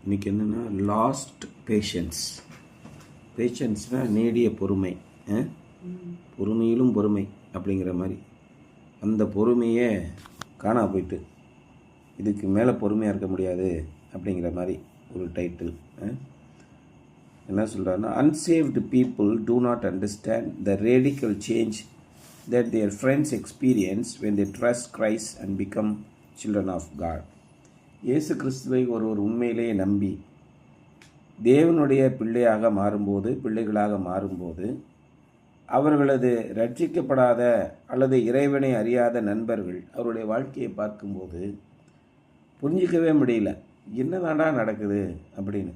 இன்றைக்கி என்னென்னா லாஸ்ட் பேஷன்ஸ்னால் நீடிய பொறுமை, பொறுமையிலும் பொறுமை அப்படிங்கிற மாதிரி அந்த பொறுமையே காணா போயிட்டு இதுக்கு மேலே பொறுமையாக இருக்க முடியாது அப்படிங்கிற மாதிரி ஒரு டைட்டில். என்ன சொல்கிறாருன்னா, unsaved people do not understand the radical change that their friends experience when they trust Christ and become children of God. இயேசு கிறிஸ்துவை ஒருவர் உண்மையிலேயே நம்பி தேவனுடைய பிள்ளைகளாக மாறும்போது அவர்களது ரட்சிக்கப்படாத அல்லது இறைவனை அறியாத நண்பர்கள் அவருடைய வாழ்க்கையை பார்க்கும்போது புரிஞ்சிக்கவே முடியல, என்னதாண்டா நடக்குது அப்படின்னு.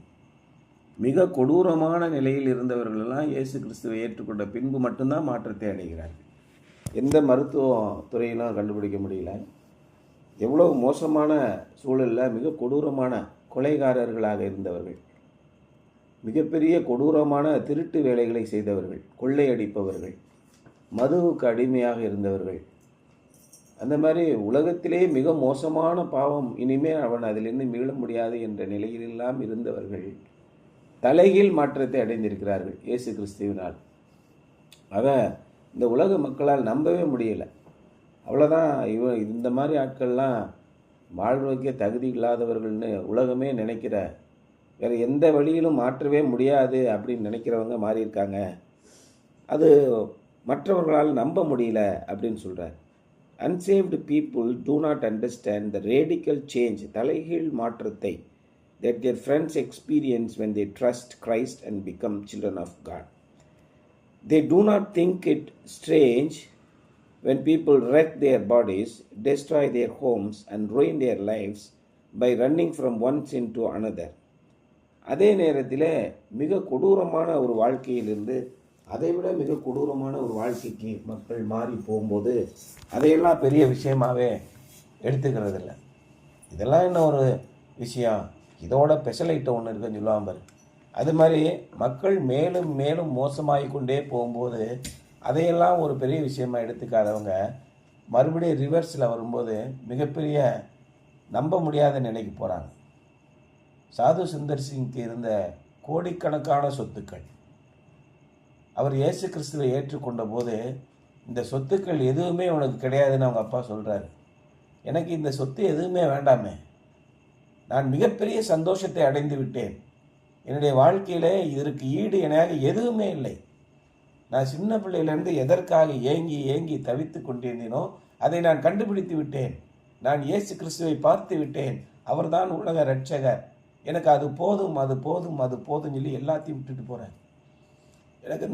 மிக கொடூரமான நிலையில் இருந்தவர்களெல்லாம் இயேசு கிறிஸ்துவை ஏற்றுக்கொண்ட பின்பு மட்டும்தான் மாற்றத்தை அடைகிறார்கள். எந்த மருத்துவ துறையிலும் கண்டுபிடிக்க முடியல. எவ்வளோ மோசமான சூழலில் மிக கொடூரமான கொலைகாரர்களாக இருந்தவர்கள், மிகப்பெரிய கொடூரமான திருட்டு வேலைகளை செய்தவர்கள், கொள்ளையடிப்பவர்கள், மதுவுக்கு அடிமையாக இருந்தவர்கள், அந்த மாதிரி உலகத்திலே மிக மோசமான பாவம், இனிமேல் அவன் அதிலிருந்து மீள முடியாது என்ற நிலையிலெல்லாம் இருந்தவர்கள் தலைகீழ் மாற்றத்தை அடைந்திருக்கிறார்கள் இயேசு கிறிஸ்துவினால். அதை இந்த உலக மக்களால் நம்பவே முடியலை. அவ்வளோதான், இந்த மாதிரி ஆட்கள்லாம் வாழ்வதற்கே தகுதி இல்லாதவர்கள்னு உலகமே நினைக்கிற, வேறு எந்த வழியிலும் மாற்றவே முடியாது அப்படின்னு நினைக்கிறவங்க மாறி இருக்காங்க. அது மற்றவர்களால் நம்ப முடியல அப்படின்னு சொல்கிறார். unsaved people do not understand the radical change, தலைகீழ் மாற்றத்தை, that their friends experience when they trust Christ and become children of God. They do not think it strange when people wreck their bodies, destroy their homes and ruin their lives by running from one sin to another. அதே நேரத்தில் மிக கொடூரமான ஒரு வாழ்க்கையிலிருந்து அதைவிட மிக கொடூரமான ஒரு வாழ்க்கைக்கு மக்கள் மாறி போகும்போது அதையெல்லாம் பெரிய விஷயமாகவே எடுத்துக்கிறதில்ல. இதெல்லாம் என்ன ஒரு விஷயம், இதோட ஸ்பெஷலைட்ட ஒன்று இருக்குன்னு சொல்லுவாங்க பாரு. அது மாதிரி மக்கள் மேலும் மேலும் மோசமாகி கொண்டே போகும்போது அதையெல்லாம் ஒரு பெரிய விஷயமாக எடுத்துக்காதவங்க மறுபடியும் ரிவர்ஸில் வரும்போது மிகப்பெரிய நம்ப முடியாத நிலைக்கு போகிறாங்க. சாது சுந்தர் சிங்க்கு இருந்த கோடிக்கணக்கான சொத்துக்கள், அவர் இயேசு கிறிஸ்துவை ஏற்றுக்கொண்ட போது இந்த சொத்துக்கள் எதுவுமே உனக்கு கிடையாதுன்னு அவங்க அப்பா சொல்கிறாரு. எனக்கு இந்த சொத்து எதுவுமே வேண்டாமே, நான் மிகப்பெரிய சந்தோஷத்தை அடைந்து விட்டேன், என்னுடைய வாழ்க்கையில் இதற்கு ஈடு எனக்கு எதுவுமே இல்லை. நான் சின்ன பிள்ளையிலேருந்து எதற்காக ஏங்கி ஏங்கி தவித்து கொண்டிருந்தேனோ அதை நான் கண்டுபிடித்து விட்டேன். நான் இயேசு கிறிஸ்துவை பார்த்து விட்டேன், அவர்தான் உலக ரட்சகர், எனக்கு அது போதும் அது போதும் அது போதும் சொல்லி எல்லாத்தையும் விட்டுட்டு போகிறேன். எனக்கு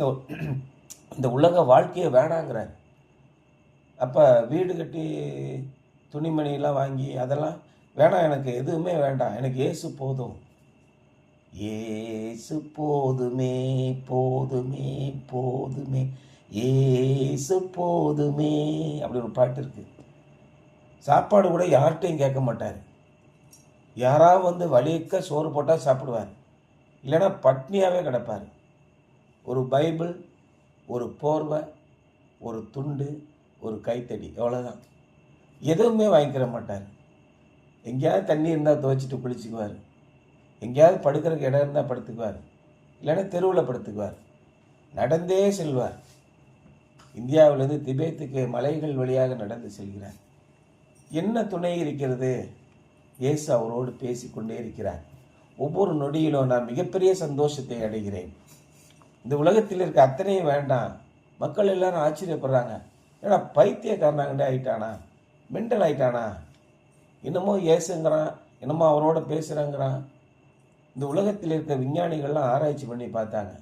இந்த உலக வாழ்க்கையை வேணாங்கிறார். அப்போ வீடு கட்டி துணிமணியெல்லாம் வாங்கி அதெல்லாம் வேணாம், எனக்கு எதுவுமே வேண்டாம், எனக்கு இயேசு போதும், இயேசு போதுமே போதுமே போதுமே இயேசு போதுமே அப்படி ஒரு பாட்டு இருக்குது. சாப்பாடு கூட யார்கிட்டையும் கேட்க மாட்டார். யாராவது வந்து வலிக்க சோறு போட்டால் சாப்பிடுவார், இல்லைன்னா பட்னியாகவே கிடப்பார். ஒரு பைபிள், ஒரு போர்வை, ஒரு துண்டு, ஒரு கைத்தடி, எவ்வளோதான். எதுவுமே வாங்கிக்கிற மாட்டார். எங்கேயாவது தண்ணி இருந்தால் துவைச்சிட்டு குளிச்சுக்குவார், எங்கேயாவது படுக்கிறதுக்கு இடம் இருந்தால் படுத்துக்குவார், இல்லைன்னா தெருவில் படுத்துக்குவார், நடந்தே செல்வார். இந்தியாவிலிருந்து திபேத்துக்கு மலைகள் வழியாக நடந்து செல்கிறார். என்ன துணை இருக்கிறது? இயேசு அவரோடு பேசிக்கொண்டே இருக்கிறார். ஒவ்வொரு நொடியிலும் நான் மிகப்பெரிய சந்தோஷத்தை அடைகிறேன். இந்த உலகத்தில் இருக்க அத்தனையும் வேண்டாம். மக்கள் எல்லாரும் ஆச்சரியப்படுறாங்க, ஏன்னா பைத்தியக்காரனாகண்டே ஆயிட்டானா, மென்டல் ஆயிட்டானா, என்னமோ இயேசுங்கிறான், என்னமோ அவரோட பேசுகிறாங்கிறான். இந்த உலகத்தில் இருக்க விஞ்ஞானிகள்லாம் ஆராய்ச்சி பண்ணி பார்த்தாங்க.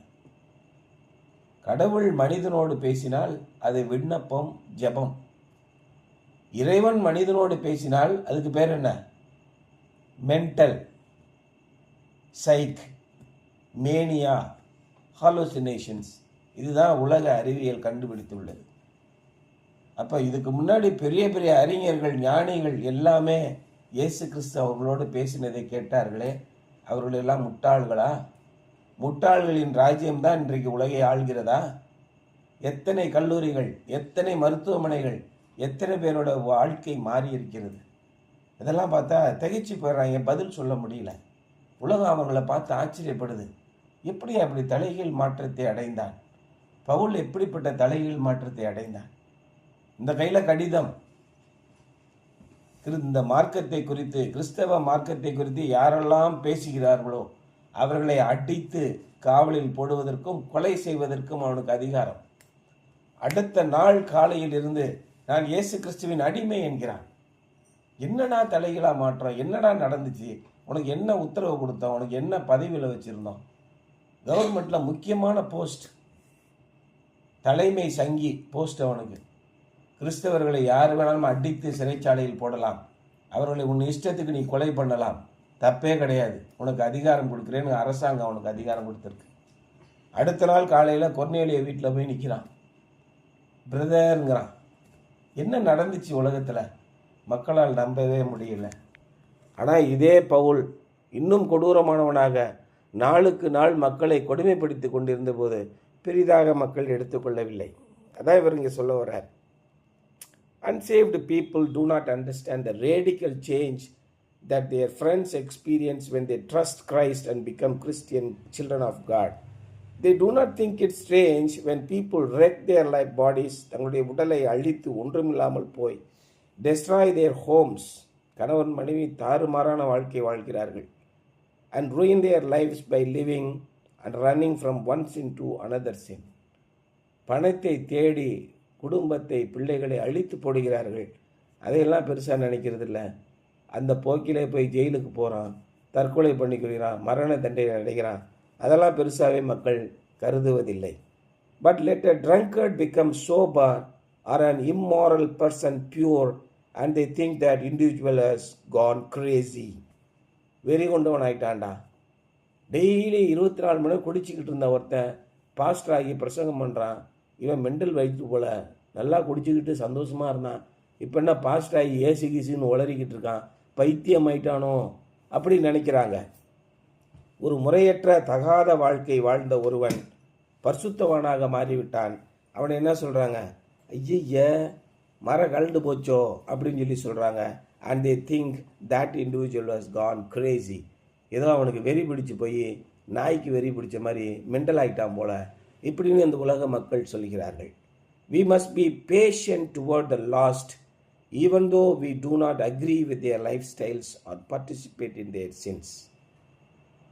கடவுள் மனிதனோடு பேசினால் அது விண்ணப்பம், ஜெபம். இறைவன் மனிதனோடு பேசினால் அதுக்கு பேர் என்ன? Mental, psych, mania, hallucinations. இதுதான் உலக அறிவியல் கண்டுபிடித்துள்ளது. அப்போ இதுக்கு முன்னாடி பெரிய பெரிய அறிஞர்கள், ஞானிகள் எல்லாமே இயேசு கிறிஸ்து அவர்களோடு பேசினதை கேட்டார்களே, அவர்களெல்லாம் முட்டாள்களா? முட்டாள்களின் ராஜ்யம்தான் இன்றைக்கு உலகை ஆள்கிறதா? எத்தனை கல்லூரிகள், எத்தனை மருத்துவமனைகள், எத்தனை பேரோட வாழ்க்கை மாறி இருக்கிறது. இதெல்லாம் பார்த்தா திகைச்சு போயிடுறாங்க, பதில் சொல்ல முடியல. உலகம் அவர்களை பார்த்து ஆச்சரியப்படுது. எப்படி அப்படி தலைகீழ் மாற்றத்தை அடைந்தான்? பவுல் எப்படிப்பட்ட தலைகீழ் மாற்றத்தை அடைந்தான்? இந்த கையில் கடிதம், இந்த மார்க்கத்தை குறித்து, கிறிஸ்தவ மார்க்கத்தை குறித்து யாரெல்லாம் பேசுகிறார்களோ அவர்களை அடித்து காவலில் போடுவதற்கும் கொலை செய்வதற்கும் அவனுக்கு அதிகாரம். அடுத்த நாள் காலையில் இருந்து நான் இயேசு கிறிஸ்துவின் அடிமை என்கிறான். என்னடா தலைகீழா மாற்றம்? என்னடா நடந்துச்சு? உனக்கு என்ன உத்தரவு கொடுத்தோம்? உனக்கு என்ன பதவியில் வச்சுருந்தோம்? கவர்மெண்ட்டில் முக்கியமான போஸ்ட், தலைமை சங்கி போஸ்ட் அவனுக்கு. கிறிஸ்தவர்களை யார் வேணாலும் அடித்து சிறைச்சாலையில் போடலாம், அவர்களை உன் இஷ்டத்துக்கு நீ கொலை பண்ணலாம், தப்பே கிடையாது, உனக்கு அதிகாரம் கொடுக்குறேன்னு அரசாங்கம் அவனுக்கு அதிகாரம் கொடுத்துருக்கு. அடுத்த நாள் காலையில் கொர்நேலிய வீட்டில் போய் நிற்கிறான், பிரதருங்கிறான். என்ன நடந்துச்சு உலகத்தில்? மக்களால் நம்பவே முடியல. ஆனால் இதே பவுல் இன்னும் கொடூரமானவனாக நாளுக்கு நாள் மக்களை கொடுமைப்படுத்தி கொண்டிருந்த போது பெரிதாக மக்கள் எடுத்துக்கொள்ளவில்லை. அதான் இவர் இங்கே சொல்ல வர்றார். Unsaved people do not understand the radical change that their friends experience when they trust Christ and become Christian children of God. They do not think it strange when people wreck their life bodies, தங்களுடைய உடலை அழித்து ஒன்றுமில்லாமல் போய் destroy their homes, கணவன் மனைவி தாறுமாறான வாழ்க்கை வாழ்கிறார்கள், and ruin their lives by living and running from one sin to another sin. பணத்தை தேடி குடும்பத்தை பிள்ளைகளை அழித்து போடுகிறார்கள். அதையெல்லாம் பெருசாக நினைக்கிறது இல்லை. அந்த போக்கிலே போய் ஜெயிலுக்கு போகிறான், தற்கொலை பண்ணிக்கிறான், மரண தண்டனை அடைகிறான். அதெல்லாம் பெருசாகவே மக்கள் கருதுவதில்லை. But let a drunkard become sober or an immoral person pure and they think that individual has gone crazy. வெறி கொண்டவன் ஆயிட்டான்டா. டெய்லி 24 மணி குடிச்சிக்கிட்டு இருந்த ஒருத்தன் பாஸ்டர் ஆகி பிரசங்கம் பண்ணுறான். இவன் மெண்டல் வயிற்று போல நல்லா குடிச்சிக்கிட்டு சந்தோஷமாக இருந்தான். இப்போ என்ன பாஸ்டர் ஆகி ஏசி கீசின்னு உளறிக்கிட்டு இருக்கான், பைத்தியம் ஆயிட்டானோ அப்படி நினைக்கிறாங்க. ஒரு முறையற்ற தகாத வாழ்க்கை வாழ்ந்த ஒருவன் பரிசுத்தவானாக மாறிவிட்டான். அவனை என்ன சொல்கிறாங்க? ஐய மர கலண்டு போச்சோ அப்படின்னு சொல்லி சொல்கிறாங்க. And they think that individual has gone Crazy. ஏதோ அவனுக்கு வெறி பிடிச்சி போய் நாய்க்கு வெறி பிடிச்ச மாதிரி மெண்டல் ஆகிட்டான் போல இப்படின்னு இந்த உலக மக்கள் சொல்கிறார்கள். We must be patient toward the lost even though we do not agree with their lifestyles or participate in their sins.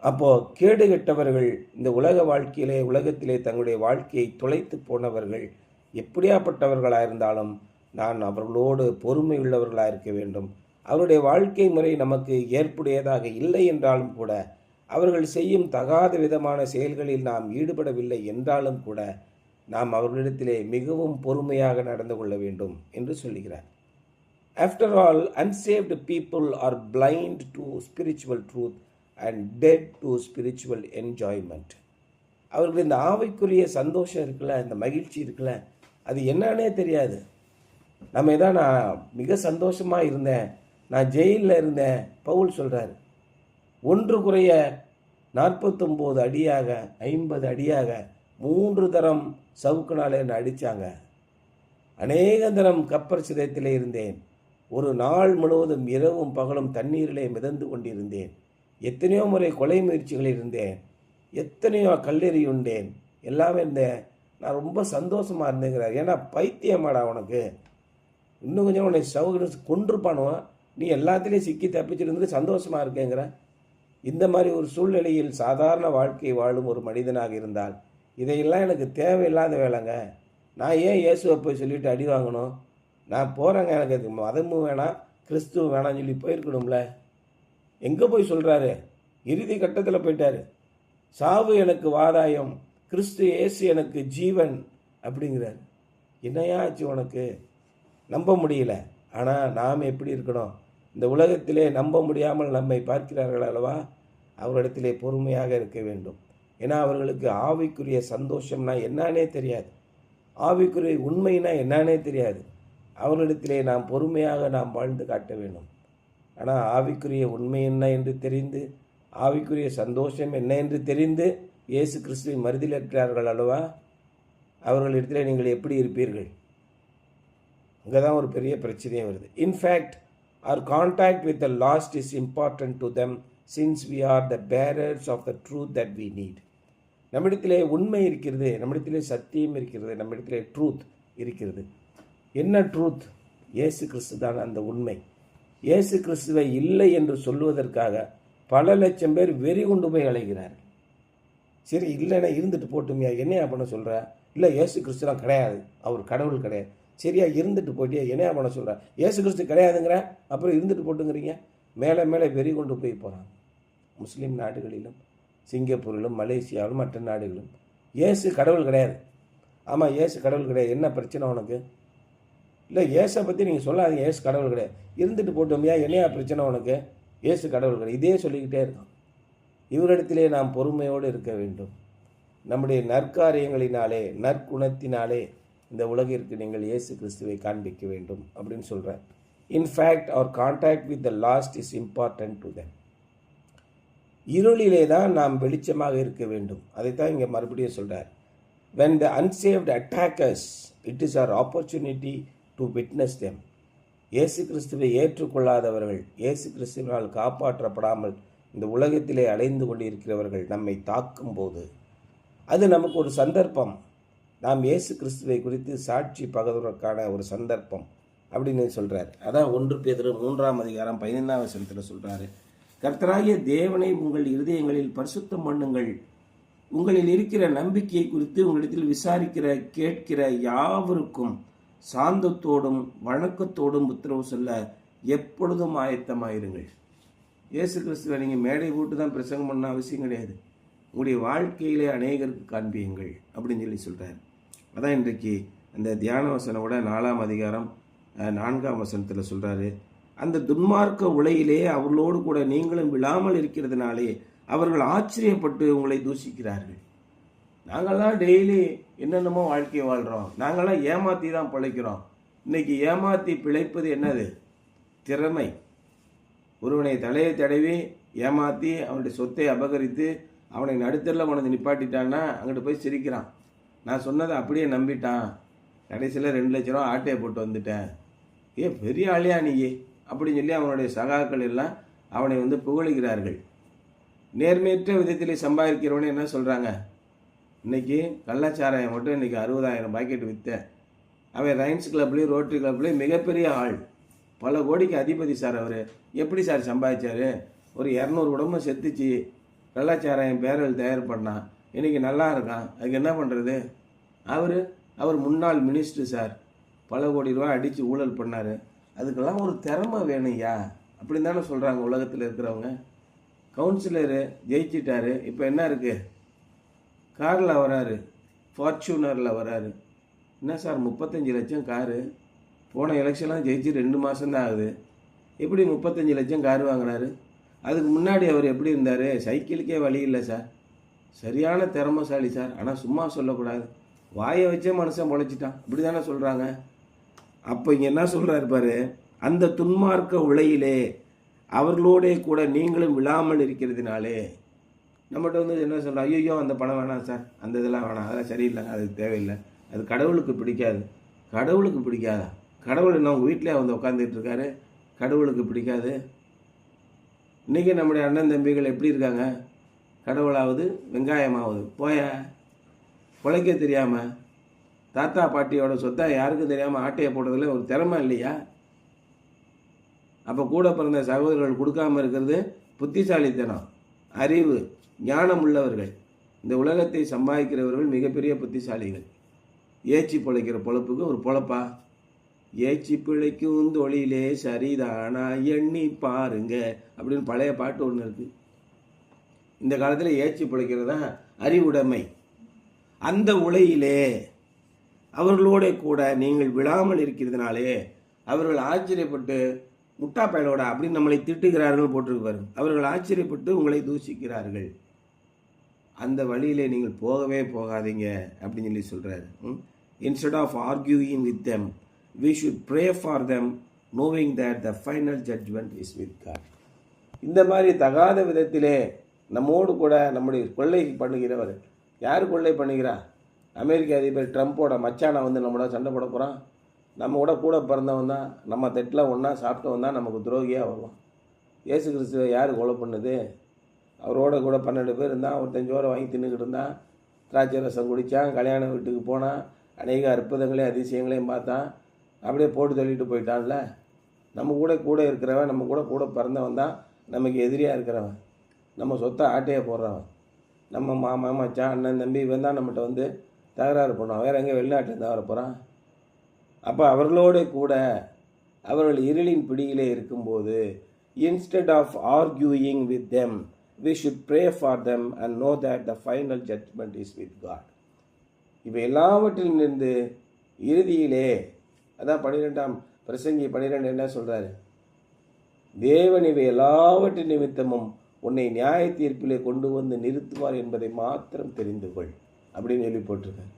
அப்போது கேடு கெட்டவர்கள், இந்த உலக வாழ்க்கையிலே உலகத்திலே தங்களுடைய வாழ்க்கையை தொலைத்து போனவர்கள் எப்படியாப்பட்டவர்களாக இருந்தாலும் நான் அவர்களோடு பொறுமை உள்ளவர்களாக இருக்க வேண்டும். அவருடைய வாழ்க்கை முறை நமக்கு ஏற்புடையதாக இல்லை என்றாலும் கூட, அவர்கள் செய்யும் தகாத விதமான செயல்களில் நாம் ஈடுபடவில்லை என்றாலும் கூட நாம் அவர்களிடத்திலே மிகவும் பொறுமையாக நடந்து கொள்ள வேண்டும் என்று சொல்கிறார். After all, unsaved people are blind to spiritual truth and dead to spiritual enjoyment. அவர்கள் இந்த ஆவிக்குரிய சந்தோஷம் இருக்குல்ல, இந்த மகிழ்ச்சி இருக்குல்ல, அது என்னன்னே தெரியாது. நம்ம தான் நான் மிக சந்தோஷமாக இருந்தேன், நான் ஜெயிலில் இருந்தேன். பவுல் சொல்கிறார், 1 குறைய 49 அடியாக 50 அடியாக 3 தரம் சவுக்குனாலே என்னை அடித்தாங்க. அநேக தரம் கப்பர் சிதைத்திலே இருந்தேன். ஒரு நாள் முழுவதும் இரவும் பகலும் தண்ணீரிலே மிதந்து கொண்டிருந்தேன். எத்தனையோ முறை கொலை முயற்சிகளில் இருந்தேன், எத்தனையோ கல்லெறி உண்டேன், எல்லாமே இருந்தேன். நான் ரொம்ப சந்தோஷமாக இருந்தேங்கிறார். ஏன்னா பைத்தியமாடா உனக்கு, இன்னும் கொஞ்சம் உன்னை சவுக்கு கொண்டிருப்பானுவான், நீ எல்லாத்துலேயும் சிக்கி தப்பிச்சிருந்து சந்தோஷமாக இருக்கேங்கிற. இந்த மாதிரி ஒரு சூழ்நிலையில் சாதாரண வாழ்க்கை வாழும் ஒரு மனிதனாக இருந்தால், இதையெல்லாம் எனக்கு தேவையில்லாத வேலைங்க, நான் ஏன் இயேசுவை போய் சொல்லிவிட்டு அடி வாங்கணும்? நான் போகிறேங்க, எனக்கு அது மதமும் வேணாம் கிறிஸ்துவம் வேணாம்னு சொல்லி போயிருக்கணும்ல. எங்கே போய் சொல்கிறாரு? இறுதி கட்டத்தில் போயிட்டார். சாவு எனக்கு வாதாயம், கிறிஸ்து இயேசு எனக்கு ஜீவன் அப்படிங்கிறார். என்னையாச்சு உனக்கு? நம்ப முடியல. ஆனால் நாம் எப்படி இருக்கணும்? இந்த உலகத்திலே நம்ப முடியாமல் நம்மை பார்க்கிறார்கள் அல்லவா, அவர்களிடத்திலே பொறுமையாக இருக்க வேண்டும். ஏன்னா அவர்களுக்கு ஆவிக்குரிய சந்தோஷம்னா என்னன்னே தெரியாது, ஆவிக்குரிய உண்மைனா என்னன்னே தெரியாது. அவர்களிடத்திலே நாம் பொறுமையாக நாம் வாழ்ந்து காட்ட வேண்டும். ஆனால் ஆவிக்குரிய உண்மை என்ன என்று தெரிந்து, ஆவிக்குரிய சந்தோஷம் என்ன என்று தெரிந்து இயேசு கிறிஸ்துவை மறுதலில் இருக்கிறார்கள் அல்லவா, அவர்களிடத்தில் நீங்கள் எப்படி இருப்பீர்கள்? அங்கே தான் ஒரு பெரிய பிரச்சனையே வருது. In fact our contact with the lost is important to them since we are the bearers of the truth that we need. நம்மிடத்திலே உண்மை இருக்கிறது, நம்மிடத்திலே சத்தியம் இருக்கிறது, நம்மிடத்திலே ட்ரூத் இருக்கிறது. என்ன ட்ரூத்? இயேசு கிறிஸ்து தான் அந்த உண்மை. இயேசு கிறிஸ்துவை இல்லை என்று சொல்லுவதற்காக பல லட்சம் பேர் வெறி கொண்டு போய் அழைக்கிறார்கள். சரி, இல்லைன்னா இருந்துட்டு போட்டுமையா, என்னையா பண்ண சொல்கிற? இல்லை, இயேசு கிறிஸ்துலாம் கிடையாது, அவர் கடவுள் கிடையாது. சரியா, இருந்துட்டு போட்டியா, என்னையா பண்ண சொல்கிற? இயேசு கிறிஸ்து கிடையாதுங்கிற, அப்புறம் இருந்துட்டு போட்டுங்கிறீங்க. மேலே மேலே வெறி கொண்டு போய் போகிறாங்க. முஸ்லீம் நாடுகளிலும் சிங்கப்பூரிலும் மலேசியாவிலும் மற்ற நாடுகளும் இயேசு கடவுள் கிடையாது. ஆமாம், இயேசு கடவுள் கிடையாது, என்ன பிரச்சனை உனக்கு? இல்லை, இயேசை பற்றி நீங்கள் சொல்லாதீங்க, இயேசு கடவுள் கிடையாது. இருந்துட்டு போட்டோம்யா, என்னையா பிரச்சனை உனக்கு? இயேசு கடவுள் கிடையாது. இதே சொல்லிக்கிட்டே இருக்கான். இவரிடத்திலே நாம் பொறுமையோடு இருக்க வேண்டும். நம்முடைய நற்காரியங்களினாலே, நற்குணத்தினாலே இந்த உலகிற்கு நீங்கள் இயேசு கிறிஸ்துவை காண்பிக்க வேண்டும் அப்படின்னு சொல்கிறார். இன்ஃபேக்ட் அவர் contact with the lost is important to them. இருளிலே தான் நாம் வெளிச்சமாக இருக்க வேண்டும். அதைத்தான் இங்கே மறுபடியும் சொல்கிறார். when the unsaved attack us, it is our opportunity to witness them. இயேசு கிறிஸ்துவை ஏற்றுக்கொள்ளாதவர்கள், இயேசு கிறிஸ்துவினால் காப்பாற்றப்படாமல் இந்த உலகத்திலே அலைந்து கொண்டிருக்கிறவர்கள் நம்மை தாக்கும் போது அது நமக்கு ஒரு சந்தர்ப்பம். நாம் இயேசு கிறிஸ்துவை குறித்து சாட்சி பகர்வதற்கான ஒரு சந்தர்ப்பம் அப்படின்னு சொல்கிறார். அதான் 1 பேதுரு 3:15 சொல்கிறாரு. கர்த்தராகிய தேவனை உங்கள் இருதயங்களில் பரிசுத்தம் பண்ணுங்கள். உங்களில் இருக்கிற நம்பிக்கையை குறித்து உங்களிடத்தில் விசாரிக்கிற கேட்கிற யாவருக்கும் சாந்தத்தோடும் வணக்கத்தோடும் உத்தரவு சொல்ல எப்பொழுதும் ஆயத்தமாயிருங்கள். இயேசு கிறிஸ்துவை நீங்கள் மேடை போட்டு தான் பிரசங்கம் பண்ண அவசியம் கிடையாது. உங்களுடைய வாழ்க்கையிலே அநேகருக்கு காண்பியுங்கள் அப்படின்னு சொல்கிறார். அதான் இன்றைக்கு அந்த தியான வசனோட 4:4 சொல்கிறாரு. அந்த துன்மார்க்க உலையிலே அவர்களோடு கூட நீங்களும் விழாமல் இருக்கிறதுனாலே அவர்கள் ஆச்சரியப்பட்டு உங்களை தூஷிக்கிறார்கள். நாங்கள்லாம் டெய்லி என்னென்னமோ வாழ்க்கையை வாழ்கிறோம், நாங்கள்லாம் ஏமாற்றி தான் பிழைக்கிறோம். இன்றைக்கி ஏமாற்றி பிழைப்பது என்னது? திறமை. ஒருவனை தலையை தடவி ஏமாற்றி அவனுடைய சொத்தை அபகரித்து அவனை நடுத்தரில் கொண்டு நிப்பாட்டிட்டான்னா அங்கிட்டு போய் சிரிக்கிறான். நான் சொன்னதை அப்படியே நம்பிட்டான், கடைசியில் 2 லட்ச ரூபா ஆட்டையை போட்டு வந்துட்டேன், பெரிய ஆளியா நீ அப்படின்னு சொல்லி அவனுடைய சகாக்கள் எல்லாம் அவனை புகழுகிறார்கள். நேர்மையற்ற விதத்திலே சம்பாதிக்கிறவனே என்ன சொல்கிறாங்க? இன்றைக்கி கள்ளச்சாராயம் மட்டும் இன்றைக்கி 60,000 பாக்கெட் விற்றேன். அவன் ரைன்ஸ் கிளப்லேயும் ரோட்டரி கிளப்லேயும் மிகப்பெரிய ஆள், பல கோடிக்கு அதிபதி சார். அவர் எப்படி சார் சம்பாதிச்சார்? ஒரு 200 குடும்பம் செத்துச்சு, கள்ளச்சாராயம் பேரல் தயார் பண்ணான், இன்றைக்கி நல்லா இருக்கான். அதுக்கு என்ன பண்ணுறது? அவர் முன்னாள் மினிஸ்டர் சார், பல கோடி ரூபா அடித்து ஊழல் பண்ணார். அதுக்கெல்லாம் ஒரு திறமை வேணும்யா அப்படின்னு தானே சொல்கிறாங்க உலகத்தில் இருக்கிறவங்க. கவுன்சிலரு ஜெயிச்சிட்டாரு, இப்போ என்ன இருக்குது? காரில் வராரு, ஃபார்ச்சூனரில் வராரு. என்ன சார் 35 லட்சம் காரு? போன எலெக்ஷன்லாம் ஜெயிச்சு 2 மாதம்தான் ஆகுது, எப்படி 35 லட்சம் கார் வாங்கினாரு? அதுக்கு முன்னாடி அவர் எப்படி இருந்தார்? சைக்கிளுக்கே வழி இல்லை சார். சரியான திறமைசாலி சார், ஆனால் சும்மா சொல்லக்கூடாது, வாயை வச்சே மனுஷன் பொழைச்சிட்டான், இப்படி தானே சொல்கிறாங்க. அப்போ இங்கே என்ன சொல்கிறாரு பாரு, அந்த துன்மார்க்க உலையிலே அவர்களோடே கூட நீங்களும் விழாமல் இருக்கிறதுனாலே. நம்மகிட்ட என்ன சொல்கிறோம்? ஐயோ அந்த பணம் வேணாம் சார், அந்த இதெல்லாம் வேணாம், அதெல்லாம் சரியில்லை, அது தேவையில்லை, அது கடவுளுக்கு பிடிக்காது. கடவுளுக்கு பிடிக்காதா? கடவுள் என்ன உங்கள் வீட்டிலே உட்காந்துட்டு இருக்காரு, கடவுளுக்கு பிடிக்காது? இன்றைக்கி நம்முடைய அண்ணன் தம்பிகள் எப்படி இருக்காங்க? கடவுளாவது வெங்காயமாவது போய பிழைக்க தெரியாமல் தாத்தா பாட்டியோட சொத்தை யாருக்கும் தெரியாமல் ஆட்டையை போடுறதுல ஒரு திறமை இல்லையா? அப்போ கூட பிறந்த சகோதரர்கள் கொடுக்காமல் இருக்கிறது புத்திசாலித்தனம், அறிவு, ஞானம் உள்ளவர்கள். இந்த உலகத்தை சம்பாதிக்கிறவர்கள் மிகப்பெரிய புத்திசாலிகள். ஏச்சி பிழைக்கிற பொழப்புக்கு ஒரு பொழப்பா? ஏச்சி பிழைக்கும் தொழிலே சரிதானா எண்ணி பாருங்க அப்படின்னு பழைய பாட்டு ஒன்று இருக்குது. இந்த காலத்தில் ஏச்சி பிழைக்கிறது தான் அறிவுடைமை. அந்த உலையிலே அவர்களோட கூட நீங்கள் விழாமல் இருக்கிறதுனாலே அவர்கள் ஆச்சரியப்பட்டு முட்டா பயலோட அப்படின்னு நம்மளை திட்டுகிறார்கள் போட்டிருப்பாரு. அவர்கள் ஆச்சரியப்பட்டு உங்களை தூஷிக்கிறார்கள். அந்த வழியிலே நீங்கள் போகவே போகாதீங்க அப்படின்னு சொல்கிறாரு. Instead of arguing with them, we should pray for them, knowing that the final judgment is with God. இந்த மாதிரி தகாத விதத்திலே நம்மோடு கூட நம்முடைய கொள்ளை பண்ணுகிறவர் யார் கொள்ளை பண்ணுகிறா? அமெரிக்க அதிபர் ட்ரம்ப்போட மச்சானை நம்மளோட சண்டை போட போகிறான். நம்ம கூட பிறந்தவன் தான், நம்ம தட்டில் ஒன்றா சாப்பிட்டவன் தான் நமக்கு துரோகியாக வருவான். இயேசு கிறிஸ்துவை யார் கொலை பண்ணுது? அவரோட கூட 12 பேர் இருந்தான். ஒருத்தன் சோறை வாங்கி தின்னுக்கிட்டு இருந்தான், திராட்சை ரசம் குடித்தான், கல்யாண வீட்டுக்கு போனான், அநேக அற்புதங்களையும் அதிசயங்களையும் பார்த்தான். அப்படியே போட்டு தள்ளிட்டு போயிட்டான்ல. நம்ம கூட இருக்கிறவன், நம்ம கூட பிறந்தவன் தான் நமக்கு எதிரியாக இருக்கிறவன், நம்ம சொத்தை ஆட்டையே போடுறவன், நம்ம மாமா மச்சான் அண்ணன் தம்பி இவன் தான் நம்மகிட்ட வந்து தகராறு பண்ணுவான். வேறு எங்கே வெளிநாட்டிலேருந்து வர போகிறான்? அப்போ அவர்களோடு கூட அவர்கள் இருளின் பிடியிலே இருக்கும்போது, instead of arguing with them, we should pray for them and know that the final judgment is with God. இவை எல்லாவற்றிலிருந்து இறுதியிலே, அதான் 12ஆம் பிரசங்கி 12 என்ன சொல்கிறாரு? தேவன் இவை எல்லாவற்றின் நிமித்தமும் உன்னை நியாய தீர்ப்பிலே கொண்டு வந்து நிறுத்துவார் என்பதை மாத்திரம் தெரிந்து கொள் அப்படின்னு சொல்லி போட்டிருக்காரு.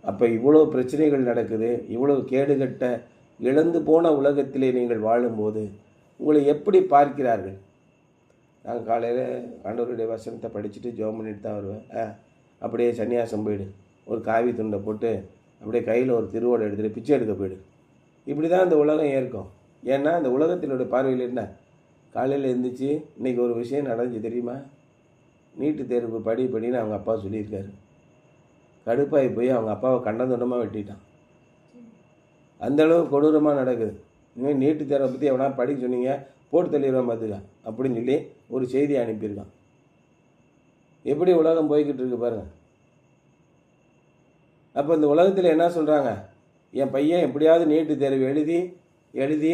அப்போ இவ்வளோ பிரச்சனைகள் நடக்குது, இவ்வளோ கேடுகட்ட இழந்து போன உலகத்திலே நீங்கள் வாழும்போது உங்களை எப்படி பார்க்கிறார்கள்? நான் காலையில் ஆண்டவருடைய வசனத்தை படிச்சுட்டு ஜெபம் பண்ணிட்டு தான் வருவேன். அப்படியே சன்னியாசம் போயிடு, ஒரு காவி துண்டை போட்டு அப்படியே கையில் ஒரு திருவோடை எடுத்துகிட்டு பிச்சை எடுக்க போயிடு. இப்படி தான் இந்த உலகம் ஏற்கும். ஏன்னா இந்த உலகத்தினுடைய பார்வையில் என்ன, காலையில் எழுந்திரிச்சு இன்றைக்கி ஒரு விஷயம் நடந்துச்சு தெரியுமா? நீட்டு தேர்வு படின்னு அவங்க அப்பா சொல்லியிருக்காரு. கடுப்பாகி போய் அவங்க அப்பாவை கண்டந்துண்டமாக வெட்டிட்டான். அந்தளவு கொடூரமாக நடக்குது. இனிமேல் நீட்டு தேர்வை பற்றி எவனா படிக்க சொன்னீங்க போட்டு தள்ளிடுவான் பார்த்துக்கா அப்படின்னு சொல்லி ஒரு செய்தியை அனுப்பியிருக்கான். எப்படி உலகம் போய்கிட்டு இருக்கு பாருங்கள். அப்போ இந்த உலகத்தில் என்ன சொல்கிறாங்க? என் பையன் எப்படியாவது நீட்டு தேர்வு எழுதி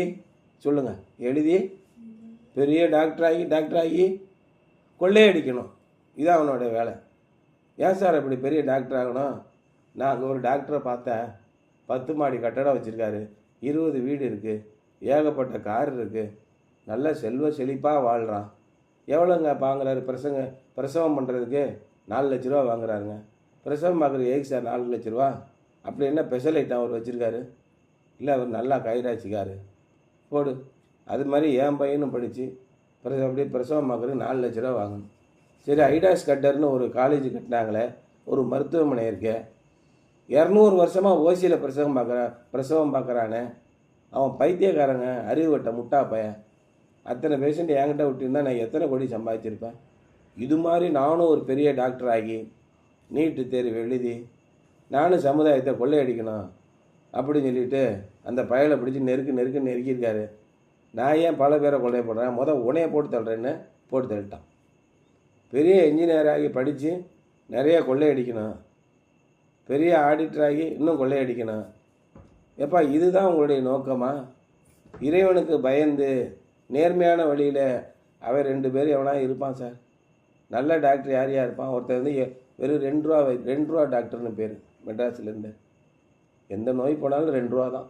சொல்லுங்கள், எழுதி பெரிய டாக்டராகி கொள்ளையடிக்கணும். இதுதான் அவனோட வேலை. ஏன் சார் அப்படி பெரிய டாக்டர் ஆகணும்? நான் அங்கே ஒரு டாக்டரை பார்த்தேன், 10 மாடி கட்டடம் வச்சுருக்காரு, 20 வீடு இருக்குது, ஏகப்பட்ட கார் இருக்குது, நல்ல செல்வ செழிப்பாக வாழ்கிறான். எவ்வளோங்க வாங்குறாரு? பிரசவம் பண்ணுறதுக்கு 4 லட்ச ரூபா வாங்குறாருங்க. பிரசவம் பார்க்குறது ஏக்கு சார் 4 லட்ச ரூபா? அப்படி என்ன ஸ்பெஷல் ஐட்டம் அவர் வச்சுருக்காரு? இல்லை அவர் நல்லா கைராச்சிக்காரு போடு. அது மாதிரி என் பையனும் படித்து அப்படியே பிரசவம் பார்க்குறது 4 லட்ச ரூபா வாங்கணும். சரி, ஐடாஸ் கட்டர்னு ஒரு காலேஜ் கட்டினாங்களே, ஒரு மருத்துவமனை இருக்கே, 200 வருஷமாக ஓசியில் பிரசவம் பார்க்குறானே, அவன் பைத்தியக்காரங்க, அறிவு கட்ட முட்டா பையன். அத்தனை பேஷண்ட் என்கிட்ட விட்டுருந்தா நான் எத்தனை கோடி சம்பாதிச்சிருப்பேன். இது மாதிரி நானும் ஒரு பெரிய டாக்டர் ஆகி நீட்டு தேர்வு எழுதி நானும் சமுதாயத்தை கொள்ளையடிக்கணும் அப்படின்னு சொல்லிட்டு அந்த பயலை பிடிச்சி நெருக்கியிருக்காரு. நான் ஏன் பல பேரை கொள்ளைய போடுறேன்? உனையை போட்டு தள்ளுறேன்னு போட்டு தள்ளிட்டான். பெரிய இன்ஜினியராகி படித்து நிறைய கொள்ளையடிக்கணும், பெரிய ஆடிட்டராகி இன்னும் கொள்ளையடிக்கணும். எப்பா இதுதான் உங்களுடைய நோக்கமா? இறைவனுக்கு பயந்து நேர்மையான வழியில் அவன் 2 பேர் எவனா இருப்பான் சார். நல்ல டாக்டர் யார் இருப்பான்? ஒருத்தர் வந்து வெறும் 2 ரூபா டாக்டர்னு பேர், மெட்ராஸ்லேருந்து. எந்த நோய் போனாலும் 2 ரூபா தான்,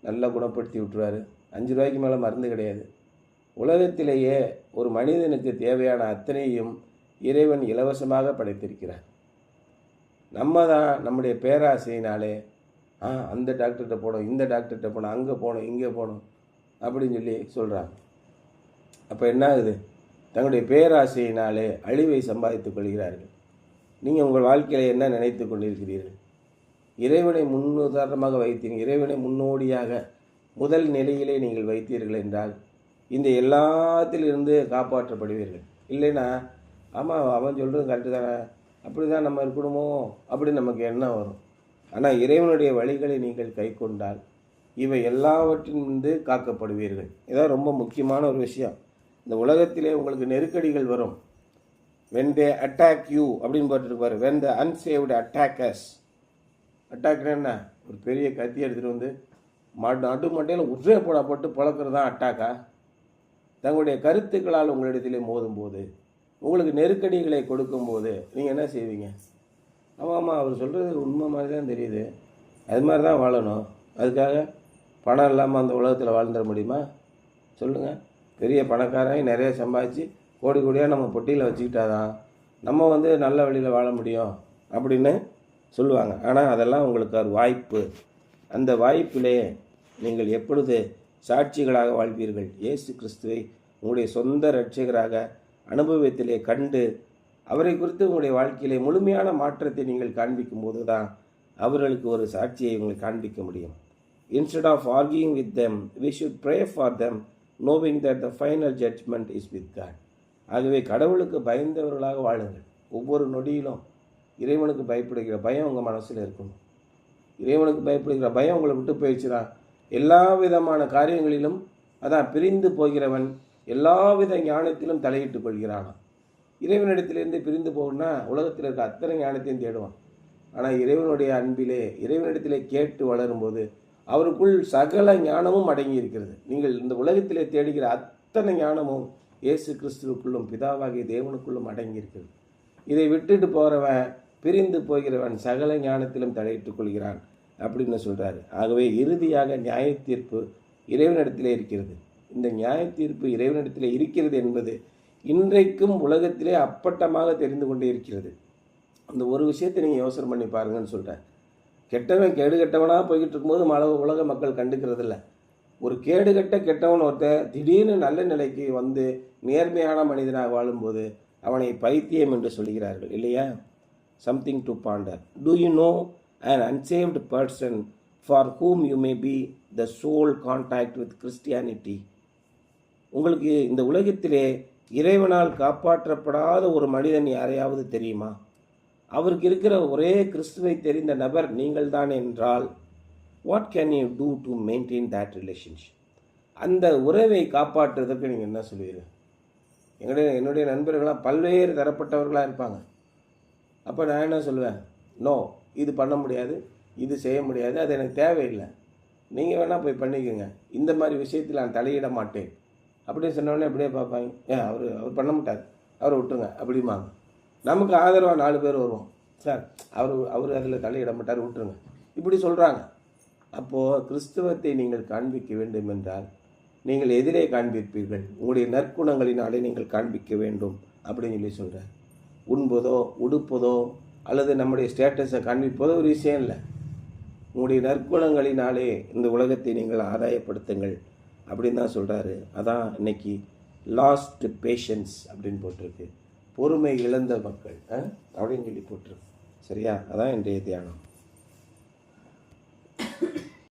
நல்லா குணப்படுத்தி விட்டுருவார். 5 ரூபாய்க்கு மேலே மருந்து கிடையாது. உலகத்திலேயே ஒரு மனிதனுக்கு தேவையான அத்தனையும் இறைவன் இலவசமாக படைத்திருக்கிறார். நம்ம தான் நம்முடைய பேராசையினாலே அந்த டாக்டர்கிட்ட போகணும், இந்த டாக்டர்கிட்ட போகணும், அங்கே போகணும், இங்கே போகணும் அப்படின்னு சொல்லி சொல்கிறாங்க. அப்போ என்ன ஆகுது? தங்களுடைய பேராசையினாலே அழிவை சம்பாதித்துக் கொள்கிறார்கள். நீங்கள் உங்கள் வாழ்க்கையில் என்ன நினைத்து கொண்டிருக்கிறீர்கள்? இறைவனை முன்னுதாரணமாக வைத்தீங்க, இறைவனை முன்னோடியாக முதல் நிலையிலே நீங்கள் வைத்தீர்கள் என்றால் இந்த எல்லாத்திலிருந்து காப்பாற்றப்படுவீர்கள். இல்லைன்னா ஆமாம் அவன் சொல்கிறது கரெக்டு தானே, அப்படி தான் நம்ம இருக்கணுமோ அப்படின்னு நமக்கு எண்ணம் வரும். ஆனால் இறைவனுடைய வழிகளை நீங்கள் கை கொண்டால் இவை எல்லாவற்றிலிருந்து காக்கப்படுவீர்கள். இதான் ரொம்ப முக்கியமான ஒரு விஷயம். இந்த உலகத்திலே உங்களுக்கு நெருக்கடிகள் வரும். when they attack you அப்படின்னு போட்டுருப்பாரு. when the unsaved attack us. அட்டாக்னா என்ன? ஒரு பெரிய கத்தி எடுத்துகிட்டு வந்து நடு மட்டையில் உற்றே போட்டு பழக்கிறது தான் அட்டாக்கா? தங்களுடைய கருத்துக்களால் உங்களிடத்திலே மோதும்போது, உங்களுக்கு நெருக்கடிகளை கொடுக்கும்போது நீங்கள் என்ன செய்வீங்க? ஆமாம் அவர் சொல்கிறது உண்மை மாதிரி தான் தெரியுது, அது மாதிரி தான் வாழணும், அதுக்காக பணம் இல்லாமல் அந்த உலகத்தில் வாழ்ந்துட முடியுமா? சொல்லுங்கள். பெரிய பணக்காரங்க நிறைய சம்பாதிச்சு கோடியாக நம்ம பொட்டியில் வச்சுக்கிட்டாதான் நம்ம வந்து நல்ல வழியில் வாழ முடியும் அப்படின்னு சொல்லுவாங்க. ஆனால் அதெல்லாம் உங்களுக்கு ஒரு வாய்ப்பு. அந்த வாய்ப்பிலே நீங்கள் எப்பொழுது சாட்சிகளாக வாழ்வீர்கள்? இயேசு கிறிஸ்துவை உங்களுடைய சொந்த இரட்சகராக அனுபவத்திலே கண்டு அவரை குறித்து உங்களுடைய வாழ்க்கையிலே முழுமையான மாற்றத்தை நீங்கள் காண்பிக்கும் போது தான் அவர்களுக்கு ஒரு சாட்சியை உங்களுக்கு காண்பிக்க முடியும். Instead of arguing with them, we should pray for them, knowing that the final judgment is with God. ஆகவே கடவுளுக்கு பயந்தவர்களாக வாழுங்கள். ஒவ்வொரு நொடியிலும் இறைவனுக்கு பயப்படுகிற பயம் உங்கள் மனசில் இருக்கணும். இறைவனுக்கு பயப்படுகிற பயம் உங்களை விட்டு போயிடுச்சுன்னா எல்லா விதமான காரியங்களிலும், அதான் பிரிந்து போகிறவன் எல்லாவித ஞானத்திலும் தலையிட்டு கொள்கிறானாம். இறைவனிடத்திலிருந்து பிரிந்து போகணும்னா உலகத்தில் இருக்க அத்தனை ஞானத்தையும் தேடுவான். ஆனால் இறைவனுடைய அன்பிலே, இறைவனிடத்திலே கேட்டு வளரும்போது அவருக்குள் சகல ஞானமும் அடங்கி இருக்கிறது. நீங்கள் இந்த உலகத்திலே தேடுகிற அத்தனை ஞானமும் இயேசு கிறிஸ்துவுக்குள்ளும் பிதாவாகிய தேவனுக்குள்ளும் அடங்கி இருக்கிறது. இதை விட்டுட்டு போகிறவன், பிரிந்து போகிறவன் சகல ஞானத்திலும் தலையிட்டுக் கொள்கிறான் அப்படின்னு சொல்கிறாரு. ஆகவே இறுதியாக நியாய தீர்ப்பு இறைவனிடத்திலே இருக்கிறது. இந்த நியாய தீர்ப்பு இறைவனிடத்திலே இருக்கிறது என்பது இன்றைக்கும் உலகத்திலே அப்பட்டமாக தெரிந்து கொண்டே இருக்கிறது. அந்த ஒரு விஷயத்தை நீங்கள் யோசனை பண்ணி பாருங்கன்னு சொல்கிறேன். கெட்டவன் கேடு கெட்டவனாக போய்கிட்டு இருக்கும்போது உலக மக்கள் கண்டுக்கிறது இல்லை. ஒரு கேடுகட்ட கெட்டவன் ஒருத்தர் திடீர்னு நல்ல நிலைக்கு வந்து நேர்மையான மனிதனாக வாழும்போது அவனை பைத்தியம் என்று சொல்கிறார்கள் இல்லையா? Something to ponder. Do you know an unsaved person for whom you may be the sole contact with Christianity? உங்களுக்கு இந்த உலகத்திலே இறைவனால் காப்பாற்றப்படாத ஒரு மனிதன் யாரையாவது தெரியுமா? அவருக்கு இருக்கிற ஒரே கிறிஸ்துவை தெரிந்த நபர் நீங்கள் தான் என்றால் what can you do to maintain that relationship? அந்த உறவை காப்பாற்றுவதற்கு நீங்கள் என்ன சொல்லுவீங்க? என்னுடைய நண்பர்களாக பல்வேறு தரப்பட்டவர்களாக இருப்பாங்க. அப்போ நான் என்ன சொல்லுவேன்? நோ, இது பண்ண முடியாது, இது செய்ய முடியாது, அது எனக்கு தேவையில்லை, நீங்கள் வேணால் போய் பண்ணிக்கோங்க, இந்த மாதிரி விஷயத்தில் நான் தலையிட மாட்டேன் அப்படின்னு சொன்னோடனே அப்படியே பார்ப்பாங்க. அவர் பண்ண மாட்டார், அவரை விட்டுருங்க அப்படிம்பாங்க. நமக்கு ஆதரவாக 4 பேர் வருவோம். சார் அவர் அதில் தலையிட மாட்டார், விட்டுருங்க, இப்படி சொல்கிறாங்க. அப்போது கிறிஸ்துவத்தை நீங்கள் காண்பிக்க வேண்டும் என்றால் நீங்கள் எதிரே காண்பிப்பீர்கள், உங்களுடைய நற்குணங்களினாலே நீங்கள் காண்பிக்க வேண்டும் அப்படின்னு சொல்லி சொல்கிறார். உண்பதோ உடுப்பதோ அல்லது நம்முடைய ஸ்டேட்டஸை காண்பிப்பதோ ஒரு விஷயம் இல்லை. உங்களுடைய நற்குணங்களினாலே இந்த உலகத்தை நீங்கள் ஆதாயப்படுத்துங்கள் அப்படின்னு தான் சொல்கிறாரு. அதான் இன்னைக்கு லாஸ்ட் பேஷன்ஸ் அப்படின்னு போட்டிருக்கு, பொறுமை இழந்த மக்கள் அப்படின்னு சொல்லி போட்டிருக்கு. சரியா? அதான் இன்றைய தியானம்.